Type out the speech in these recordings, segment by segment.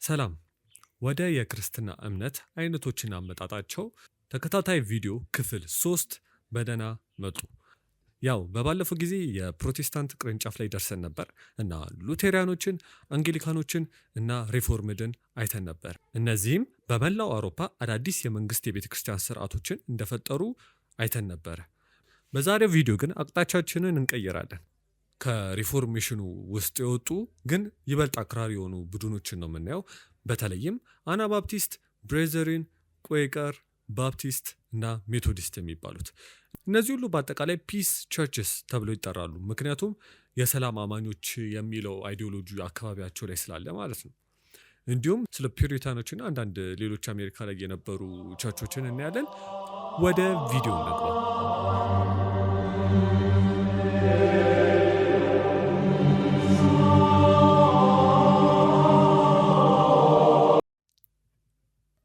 ሰላም ወደ የክርስትና እምነት አይነቶችና አመጣጣቸው ተከታታይ ቪዲዮ ክፍል 3 በደህና መጡ። ያው በባለፈው ጊዜ የፕሮቴስታንት ቅርንጫፍ ላይ ደርሰን ነበር እና ሉቴሪያኖችን፣ አንግሊካኖችን እና ሪፎርምድን አይተን ነበር። እነዚህም በመላው አውሮፓ አዳዲስ የመንግስት የቤተ ክርስቲያን ስርዓቶችን እንደፈጠሩ አይተን ነበረ። በዛሬው ቪዲዮ ግን አቅጣጫችንን እንቀይራለን። ከሪፎርሜሽኑ ውስጥ የወጡ ግን ይበልጥ አክራሪ የሆኑ ቡድኖችን ነው የምናየው። በተለይም አናባፕቲስት፣ ብሬዘሪን፣ ቁዌቀር፣ ባፕቲስት እና ሜቶዲስት የሚባሉት እነዚህ ሁሉ በአጠቃላይ ፒስ ቸርችስ ተብሎ ይጠራሉ። ምክንያቱም የሰላም አማኞች የሚለው አይዲዮሎጂ አካባቢያቸው ላይ ስላለ ማለት ነው። እንዲሁም ስለ ፒሪታኖችና አንዳንድ ሌሎች አሜሪካ ላይ የነበሩ ቸርቾችን እናያለን። ወደ ቪዲዮ እንግባ።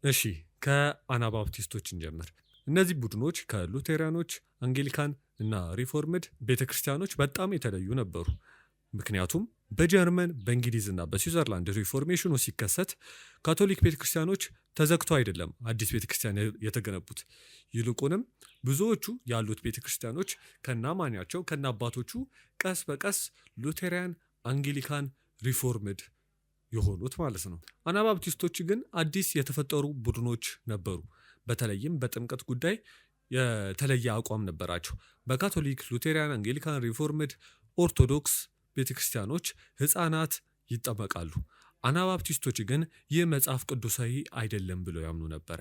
እሺ ከአናባፕቲስቶች እንጀምር። እነዚህ ቡድኖች ከሉቴሪያኖች፣ አንግሊካን እና ሪፎርምድ ቤተክርስቲያኖች በጣም የተለዩ ነበሩ። ምክንያቱም በጀርመን በእንግሊዝና በስዊዘርላንድ ሪፎርሜሽኑ ሲከሰት ካቶሊክ ቤተክርስቲያኖች ተዘግቶ አይደለም አዲስ ቤተክርስቲያን የተገነቡት። ይልቁንም ብዙዎቹ ያሉት ቤተክርስቲያኖች ከናማኛቸው ከናአባቶቹ ቀስ በቀስ ሉቴሪያን፣ አንግሊካን፣ ሪፎርምድ የሆኑት ማለት ነው። አናባፕቲስቶች ግን አዲስ የተፈጠሩ ቡድኖች ነበሩ። በተለይም በጥምቀት ጉዳይ የተለየ አቋም ነበራቸው። በካቶሊክ፣ ሉቴሪያን፣ አንግሊካን፣ ሪፎርምድ፣ ኦርቶዶክስ ቤተክርስቲያኖች ህፃናት ይጠመቃሉ። አናባፕቲስቶች ግን ይህ መጽሐፍ ቅዱሳዊ አይደለም ብለው ያምኑ ነበረ።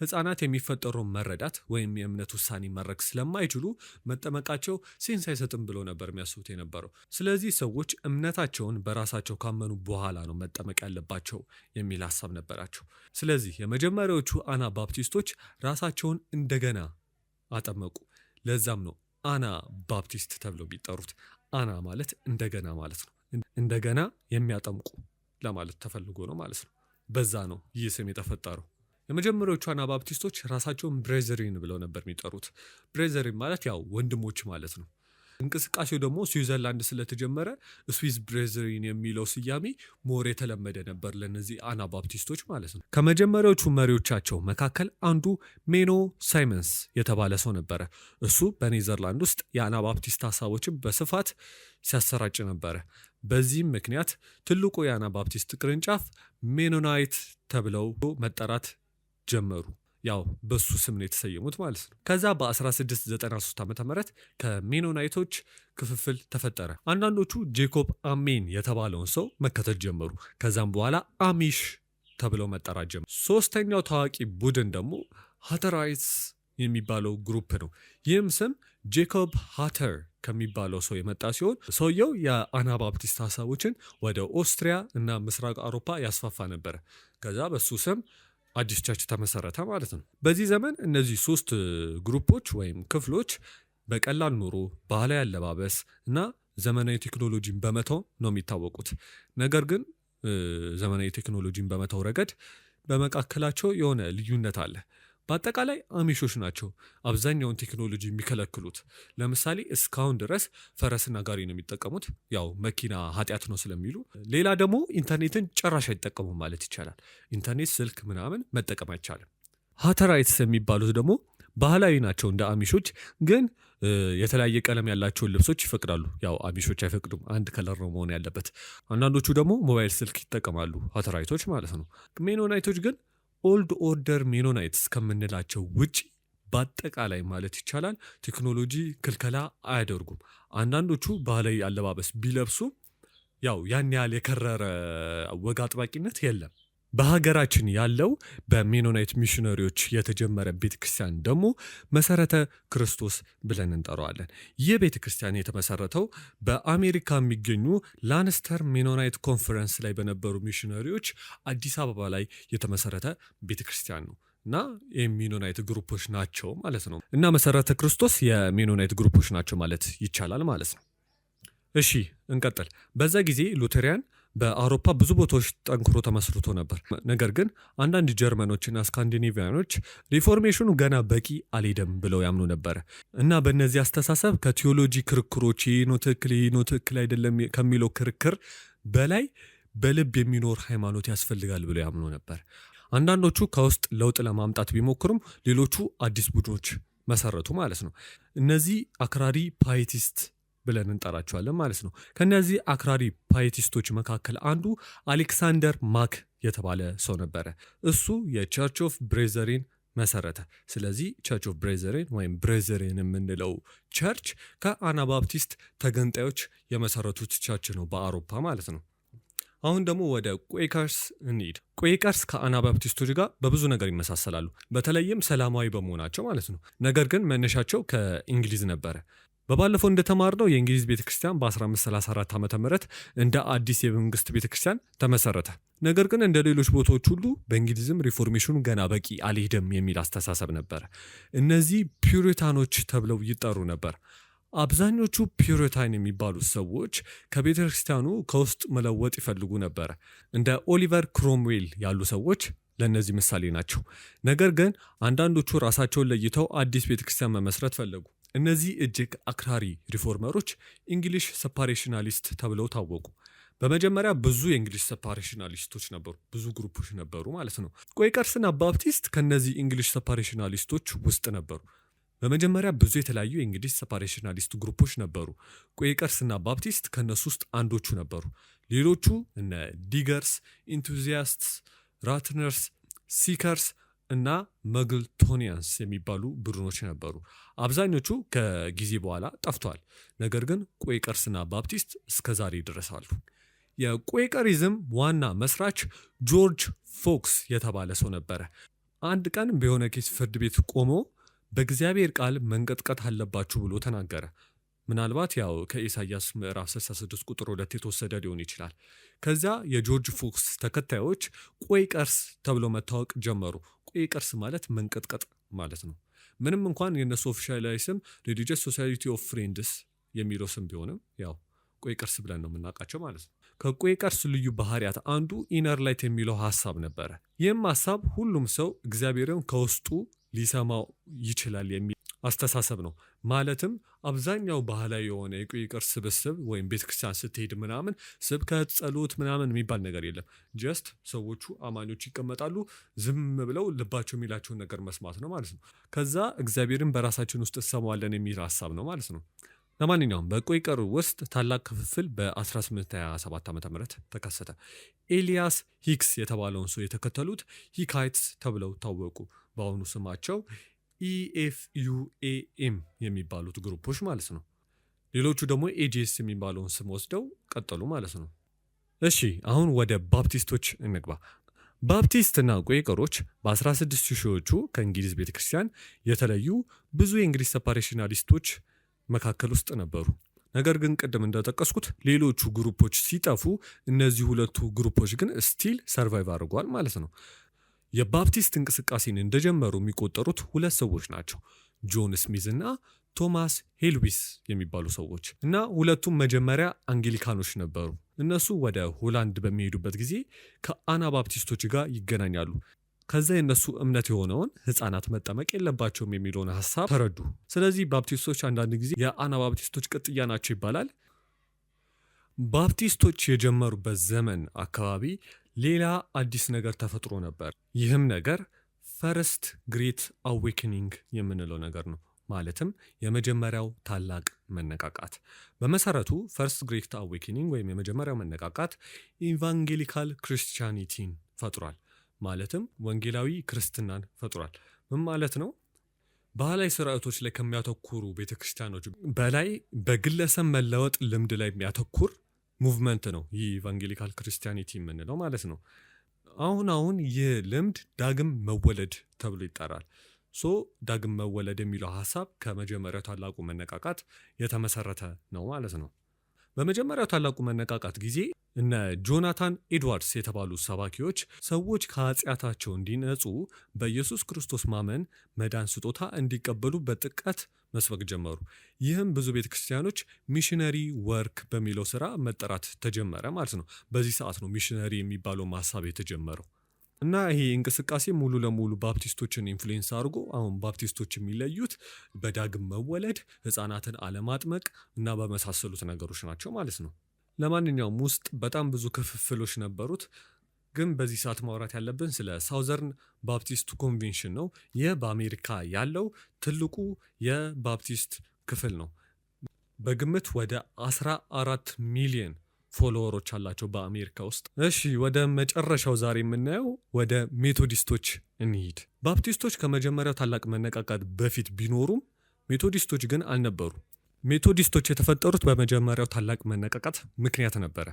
ህፃናት የሚፈጠረውን መረዳት ወይም የእምነት ውሳኔ ማድረግ ስለማይችሉ መጠመቃቸው ሴንስ አይሰጥም ብለው ነበር የሚያስቡት የነበረው። ስለዚህ ሰዎች እምነታቸውን በራሳቸው ካመኑ በኋላ ነው መጠመቅ ያለባቸው የሚል ሀሳብ ነበራቸው። ስለዚህ የመጀመሪያዎቹ አናባፕቲስቶች ራሳቸውን እንደገና አጠመቁ። ለዛም ነው አና ባፕቲስት ተብለው የሚጠሩት። አና ማለት እንደገና ማለት ነው። እንደገና የሚያጠምቁ ለማለት ተፈልጎ ነው ማለት ነው። በዛ ነው ይህ ስም የተፈጠረው። የመጀመሪያዎቹ አናባፕቲስቶች ራሳቸውን ብሬዘሪን ብለው ነበር የሚጠሩት። ብሬዘሪን ማለት ያው ወንድሞች ማለት ነው። እንቅስቃሴው ደግሞ ስዊዘርላንድ ስለተጀመረ ስዊዝ ብሬዘሪን የሚለው ስያሜ ሞር የተለመደ ነበር ለነዚህ አናባፕቲስቶች ማለት ነው። ከመጀመሪያዎቹ መሪዎቻቸው መካከል አንዱ ሜኖ ሳይመንስ የተባለ ሰው ነበረ። እሱ በኔዘርላንድ ውስጥ የአናባፕቲስት ሀሳቦችን በስፋት ሲያሰራጭ ነበረ። በዚህም ምክንያት ትልቁ የአናባፕቲስት ቅርንጫፍ ሜኖናይት ተብለው መጠራት ጀመሩ። ያው በሱ ስም ነው የተሰየሙት ማለት ነው። ከዛ በ1693 ዓ.ም ከሜኖናይቶች ክፍፍል ተፈጠረ። አንዳንዶቹ ጄኮብ አሜን የተባለውን ሰው መከተል ጀመሩ። ከዛም በኋላ አሚሽ ተብለው መጠራት ጀመሩ። ሶስተኛው ታዋቂ ቡድን ደግሞ ሃተራይትስ የሚባለው ግሩፕ ነው። ይህም ስም ጄኮብ ሃተር ከሚባለው ሰው የመጣ ሲሆን ሰውየው የአናባፕቲስት ሀሳቦችን ወደ ኦስትሪያ እና ምስራቅ አውሮፓ ያስፋፋ ነበረ። ከዛ በሱ ስም አዲስ ቸርች ተመሰረተ ማለት ነው። በዚህ ዘመን እነዚህ ሶስት ግሩፖች ወይም ክፍሎች በቀላል ኑሮ፣ ባህላዊ አለባበስ እና ዘመናዊ ቴክኖሎጂን በመተው ነው የሚታወቁት። ነገር ግን ዘመናዊ ቴክኖሎጂን በመተው ረገድ በመካከላቸው የሆነ ልዩነት አለ። በአጠቃላይ አሚሾች ናቸው አብዛኛውን ቴክኖሎጂ የሚከለክሉት። ለምሳሌ እስካሁን ድረስ ፈረስና ጋሪ ነው የሚጠቀሙት፣ ያው መኪና ኃጢአት ነው ስለሚሉ። ሌላ ደግሞ ኢንተርኔትን ጭራሽ አይጠቀሙም ማለት ይቻላል። ኢንተርኔት፣ ስልክ ምናምን መጠቀም አይቻልም። ሃተራይትስ የሚባሉት ደግሞ ባህላዊ ናቸው እንደ አሚሾች፣ ግን የተለያየ ቀለም ያላቸውን ልብሶች ይፈቅዳሉ። ያው አሚሾች አይፈቅዱም፣ አንድ ከለር ነው መሆን ያለበት። አንዳንዶቹ ደግሞ ሞባይል ስልክ ይጠቀማሉ፣ ሃተራይቶች ማለት ነው። ሜኖናይቶች ግን ኦልድ ኦርደር ሜኖናይትስ ከምንላቸው ውጪ በአጠቃላይ ማለት ይቻላል ቴክኖሎጂ ክልከላ አያደርጉም። አንዳንዶቹ ባህላዊ አለባበስ ቢለብሱ ያው ያን ያህል የከረረ ወግ አጥባቂነት የለም። በሀገራችን ያለው በሜኖናይት ሚሽነሪዎች የተጀመረ ቤተክርስቲያን ደግሞ መሰረተ ክርስቶስ ብለን እንጠራዋለን። ይህ ቤተክርስቲያን የተመሰረተው በአሜሪካ የሚገኙ ላንስተር ሜኖናይት ኮንፈረንስ ላይ በነበሩ ሚሽነሪዎች አዲስ አበባ ላይ የተመሰረተ ቤተክርስቲያን ነው እና የሜኖናይት ግሩፖች ናቸው ማለት ነው። እና መሰረተ ክርስቶስ የሜኖናይት ግሩፖች ናቸው ማለት ይቻላል ማለት ነው። እሺ እንቀጥል። በዛ ጊዜ ሉቴሪያን በአውሮፓ ብዙ ቦታዎች ጠንክሮ ተመስርቶ ነበር። ነገር ግን አንዳንድ ጀርመኖችና ስካንዲኔቪያኖች ሪፎርሜሽኑ ገና በቂ አልሄደም ብለው ያምኑ ነበር እና በእነዚህ አስተሳሰብ ከቴዎሎጂ ክርክሮች ይህ ነው ትክክል አይደለም ከሚለው ክርክር በላይ በልብ የሚኖር ሃይማኖት ያስፈልጋል ብለው ያምኑ ነበር። አንዳንዶቹ ከውስጥ ለውጥ ለማምጣት ቢሞክሩም ሌሎቹ አዲስ ቡድኖች መሰረቱ ማለት ነው። እነዚህ አክራሪ ፓይቲስት ብለን እንጠራቸዋለን ማለት ነው። ከነዚህ አክራሪ ፓይቲስቶች መካከል አንዱ አሌክሳንደር ማክ የተባለ ሰው ነበረ። እሱ የቸርች ኦፍ ብሬዘሪን መሰረተ። ስለዚህ ቸርች ኦፍ ብሬዘሪን ወይም ብሬዘሪን የምንለው ቸርች ከአናባፕቲስት ተገንጣዮች የመሰረቱት ቸርች ነው በአውሮፓ ማለት ነው። አሁን ደግሞ ወደ ቁዌከርስ እንሂድ። ቁዌከርስ ከአናባፕቲስቶች ጋር በብዙ ነገር ይመሳሰላሉ፣ በተለይም ሰላማዊ በመሆናቸው ማለት ነው። ነገር ግን መነሻቸው ከእንግሊዝ ነበረ። በባለፈው እንደተማርነው የእንግሊዝ ቤተክርስቲያን በ1534 ዓ ም እንደ አዲስ የመንግስት ቤተክርስቲያን ተመሰረተ። ነገር ግን እንደ ሌሎች ቦታዎች ሁሉ በእንግሊዝም ሪፎርሜሽኑ ገና በቂ አልሄደም የሚል አስተሳሰብ ነበረ። እነዚህ ፒውሪታኖች ተብለው ይጠሩ ነበር። አብዛኞቹ ፒውሪታን የሚባሉት ሰዎች ከቤተ ክርስቲያኑ ከውስጥ መለወጥ ይፈልጉ ነበረ። እንደ ኦሊቨር ክሮምዌል ያሉ ሰዎች ለእነዚህ ምሳሌ ናቸው። ነገር ግን አንዳንዶቹ ራሳቸውን ለይተው አዲስ ቤተክርስቲያን መመስረት ፈለጉ። እነዚህ እጅግ አክራሪ ሪፎርመሮች እንግሊሽ ሰፓሬሽናሊስት ተብለው ታወቁ። በመጀመሪያ ብዙ የእንግሊሽ ሰፓሬሽናሊስቶች ነበሩ፣ ብዙ ግሩፖች ነበሩ ማለት ነው። ቁዌከርስና ባፕቲስት ከነዚህ እንግሊሽ ሰፓሬሽናሊስቶች ውስጥ ነበሩ። በመጀመሪያ ብዙ የተለያዩ የእንግሊሽ ሰፓሬሽናሊስት ግሩፖች ነበሩ። ቁዌከርስና ባፕቲስት ከነሱ ውስጥ አንዶቹ ነበሩ። ሌሎቹ እነ ዲገርስ፣ ኢንቱዚያስትስ፣ ራትነርስ፣ ሲከርስ እና መግልቶኒያንስ የሚባሉ ቡድኖች ነበሩ። አብዛኞቹ ከጊዜ በኋላ ጠፍተዋል። ነገር ግን ቁዌከርስና ባፕቲስት እስከዛሬ ይደረሳሉ። የቁዌከሪዝም ዋና መስራች ጆርጅ ፎክስ የተባለ ሰው ነበረ። አንድ ቀን በሆነ ኬስ ፍርድ ቤት ቆሞ በእግዚአብሔር ቃል መንቀጥቀጥ አለባችሁ ብሎ ተናገረ። ምናልባት ያው ከኢሳያስ ምዕራፍ 66 ቁጥር 2 የተወሰደ ሊሆን ይችላል። ከዚያ የጆርጅ ፎክስ ተከታዮች ቁዌከርስ ተብለው መታወቅ ጀመሩ። ቁዌከርስ ማለት መንቀጥቀጥ ማለት ነው። ምንም እንኳን የእነሱ ኦፊሻላዊ ስም ሪሊጂየስ ሶሳይቲ ኦፍ ፍሬንድስ የሚለው ስም ቢሆንም ያው ቁዌከርስ ብለን ነው የምናውቃቸው ማለት ነው። ከቁዌከርስ ልዩ ባህሪያት አንዱ ኢነር ላይት የሚለው ሀሳብ ነበረ። ይህም ሀሳብ ሁሉም ሰው እግዚአብሔርን ከውስጡ ሊሰማው ይችላል የሚል አስተሳሰብ ነው። ማለትም አብዛኛው ባህላዊ የሆነ የቁዌከርስ ስብስብ ወይም ቤተክርስቲያን ስትሄድ ምናምን ስብከት፣ ጸሎት ምናምን የሚባል ነገር የለም። ጀስት ሰዎቹ አማኞች ይቀመጣሉ፣ ዝም ብለው ልባቸው የሚላቸውን ነገር መስማት ነው ማለት ነው። ከዛ እግዚአብሔርን በራሳችን ውስጥ እንሰማዋለን የሚል ሀሳብ ነው ማለት ነው። ለማንኛውም በቁዌከር ውስጥ ታላቅ ክፍፍል በ1827 ዓ ም ተከሰተ። ኤሊያስ ሂክስ የተባለውን ሰው የተከተሉት ሂካይትስ ተብለው ታወቁ። በአሁኑ ስማቸው ኢኤፍዩኤኤም የሚባሉት ግሩፖች ማለት ነው። ሌሎቹ ደግሞ ኤጂኤስ የሚባለውን ስም ወስደው ቀጠሉ ማለት ነው። እሺ አሁን ወደ ባፕቲስቶች እንግባ። ባፕቲስትና ቁዌከሮች በ16 ሺዎቹ ከእንግሊዝ ቤተክርስቲያን የተለዩ ብዙ የእንግሊዝ ሰፓሬሽናሊስቶች መካከል ውስጥ ነበሩ። ነገር ግን ቅድም እንደጠቀስኩት ሌሎቹ ግሩፖች ሲጠፉ እነዚህ ሁለቱ ግሩፖች ግን ስቲል ሰርቫይቭ አድርጓል ማለት ነው። የባፕቲስት እንቅስቃሴን እንደጀመሩ የሚቆጠሩት ሁለት ሰዎች ናቸው፣ ጆን ስሚዝ እና ቶማስ ሄልዊስ የሚባሉ ሰዎች እና ሁለቱም መጀመሪያ አንግሊካኖች ነበሩ። እነሱ ወደ ሆላንድ በሚሄዱበት ጊዜ ከአናባፕቲስቶች ጋር ይገናኛሉ። ከዛ የነሱ እምነት የሆነውን ህፃናት መጠመቅ የለባቸውም የሚለውን ሀሳብ ተረዱ። ስለዚህ ባፕቲስቶች አንዳንድ ጊዜ የአናባፕቲስቶች ቅጥያ ናቸው ይባላል። ባፕቲስቶች የጀመሩበት ዘመን አካባቢ ሌላ አዲስ ነገር ተፈጥሮ ነበር። ይህም ነገር ፈርስት ግሬት አዌክኒንግ የምንለው ነገር ነው። ማለትም የመጀመሪያው ታላቅ መነቃቃት። በመሰረቱ ፈርስት ግሬት አዌክኒንግ ወይም የመጀመሪያው መነቃቃት ኢቫንጌሊካል ክርስቲያኒቲን ፈጥሯል። ማለትም ወንጌላዊ ክርስትናን ፈጥሯል። ምን ማለት ነው? ባህላዊ ስርዓቶች ላይ ከሚያተኩሩ ቤተክርስቲያኖች በላይ በግለሰብ መለወጥ ልምድ ላይ የሚያተኩር ሙቭመንት ነው ይህ ኢቫንጌሊካል ክርስቲያኒቲ የምንለው ማለት ነው። አሁን ይህ ልምድ ዳግም መወለድ ተብሎ ይጠራል። ዳግም መወለድ የሚለው ሀሳብ ከመጀመሪያው ታላቁ መነቃቃት የተመሰረተ ነው ማለት ነው። በመጀመሪያው ታላቁ መነቃቃት ጊዜ እነ ጆናታን ኤድዋርድስ የተባሉ ሰባኪዎች ሰዎች ከኃጢአታቸው እንዲነጹ በኢየሱስ ክርስቶስ ማመን መዳን ስጦታ እንዲቀበሉ በጥልቀት መስበክ ጀመሩ። ይህም ብዙ ቤተክርስቲያኖች ሚሽነሪ ወርክ በሚለው ስራ መጠራት ተጀመረ ማለት ነው። በዚህ ሰዓት ነው ሚሽነሪ የሚባለው ሀሳብ የተጀመረው እና ይሄ እንቅስቃሴ ሙሉ ለሙሉ ባፕቲስቶችን ኢንፍሉዌንስ አድርጎ አሁን ባፕቲስቶች የሚለዩት በዳግም መወለድ፣ ህፃናትን አለማጥመቅ እና በመሳሰሉት ነገሮች ናቸው ማለት ነው። ለማንኛውም ውስጥ በጣም ብዙ ክፍፍሎች ነበሩት። ግን በዚህ ሰዓት ማውራት ያለብን ስለ ሳውዘርን ባፕቲስት ኮንቬንሽን ነው። ይህ በአሜሪካ ያለው ትልቁ የባፕቲስት ክፍል ነው። በግምት ወደ 14 ሚሊዮን ፎሎወሮች አላቸው በአሜሪካ ውስጥ። እሺ ወደ መጨረሻው ዛሬ የምናየው ወደ ሜቶዲስቶች እንሂድ። ባፕቲስቶች ከመጀመሪያው ታላቅ መነቃቃት በፊት ቢኖሩም ሜቶዲስቶች ግን አልነበሩ። ሜቶዲስቶች የተፈጠሩት በመጀመሪያው ታላቅ መነቃቃት ምክንያት ነበረ።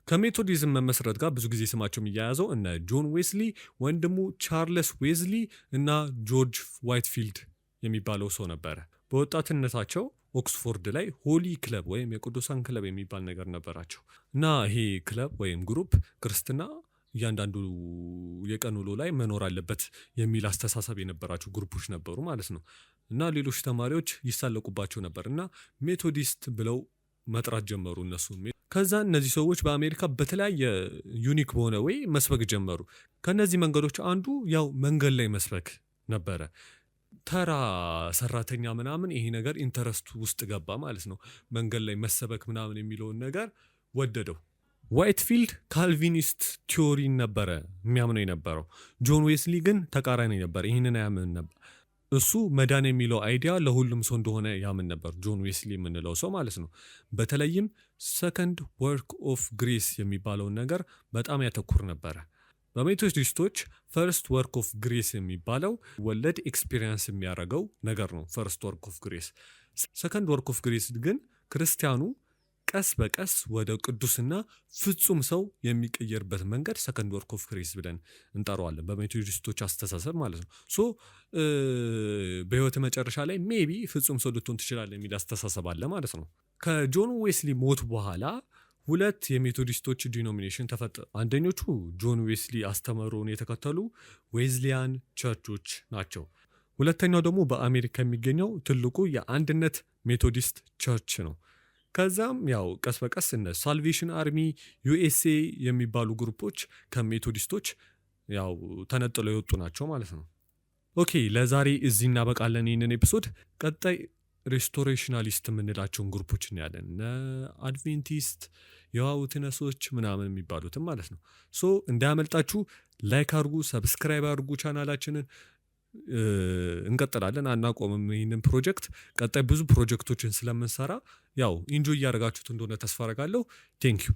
ከሜቶዲዝም መመስረት ጋር ብዙ ጊዜ ስማቸው የሚያያዘው እነ ጆን ዌስሊ፣ ወንድሙ ቻርለስ ዌዝሊ እና ጆርጅ ዋይትፊልድ የሚባለው ሰው ነበረ። በወጣትነታቸው ኦክስፎርድ ላይ ሆሊ ክለብ ወይም የቅዱሳን ክለብ የሚባል ነገር ነበራቸው እና ይሄ ክለብ ወይም ግሩፕ ክርስትና እያንዳንዱ የቀን ውሎ ላይ መኖር አለበት የሚል አስተሳሰብ የነበራቸው ግሩፖች ነበሩ ማለት ነው። እና ሌሎች ተማሪዎች ይሳለቁባቸው ነበር እና ሜቶዲስት ብለው መጥራት ጀመሩ እነሱ። ከዛ እነዚህ ሰዎች በአሜሪካ በተለያየ ዩኒክ በሆነ ወይ መስበክ ጀመሩ። ከነዚህ መንገዶች አንዱ ያው መንገድ ላይ መስበክ ነበረ። ተራ ሰራተኛ ምናምን ይሄ ነገር ኢንተረስት ውስጥ ገባ ማለት ነው። መንገድ ላይ መሰበክ ምናምን የሚለውን ነገር ወደደው። ዋይትፊልድ ካልቪኒስት ቲዮሪን ነበረ የሚያምነው የነበረው። ጆን ዌስሊ ግን ተቃራኒ ነበር፣ ይህንን አያምን ነበር። እሱ መዳን የሚለው አይዲያ ለሁሉም ሰው እንደሆነ ያምን ነበር፣ ጆን ዌስሊ የምንለው ሰው ማለት ነው። በተለይም ሰከንድ ወርክ ኦፍ ግሬስ የሚባለውን ነገር በጣም ያተኩር ነበረ። በሜቶዲስቶች ፈርስት ወርክ ኦፍ ግሬስ የሚባለው ወለድ ኤክስፒሪየንስ የሚያደርገው ነገር ነው። ፈርስት ወርክ ኦፍ ግሬስ። ሰከንድ ወርክ ኦፍ ግሬስ ግን ክርስቲያኑ ቀስ በቀስ ወደ ቅዱስና ፍጹም ሰው የሚቀየርበት መንገድ ሰከንድ ወርክ ኦፍ ግሬስ ብለን እንጠራዋለን፣ በሜቶዲስቶች አስተሳሰብ ማለት ነው። ሶ በህይወት መጨረሻ ላይ ሜቢ ፍጹም ሰው ልትሆን ትችላለህ የሚል አስተሳሰብ አለ ማለት ነው። ከጆን ዌስሊ ሞት በኋላ ሁለት የሜቶዲስቶች ዲኖሚኔሽን ተፈጠሩ። አንደኞቹ ጆን ዌስሊ አስተምህሮን የተከተሉ ዌዝሊያን ቸርቾች ናቸው። ሁለተኛው ደግሞ በአሜሪካ የሚገኘው ትልቁ የአንድነት ሜቶዲስት ቸርች ነው። ከዛም ያው ቀስ በቀስ እነ ሳልቬሽን አርሚ፣ ዩኤስኤ የሚባሉ ግሩፖች ከሜቶዲስቶች ያው ተነጥለው የወጡ ናቸው ማለት ነው። ኦኬ ለዛሬ እዚህ እናበቃለን ይህንን ኤፒሶድ። ቀጣይ ሬስቶሬሽናሊስት የምንላቸውን ግሩፖች እናያለን። አድቬንቲስት፣ የዋውትነሶች ምናምን የሚባሉትም ማለት ነው። ሶ እንዳያመልጣችሁ ላይክ አድርጉ፣ ሰብስክራይብ አድርጉ ቻናላችንን። እንቀጥላለን፣ አናቆምም ይህንን ፕሮጀክት። ቀጣይ ብዙ ፕሮጀክቶችን ስለምንሰራ ያው ኢንጆይ እያደረጋችሁት እንደሆነ ተስፋ አደርጋለሁ። ቴንኪዩ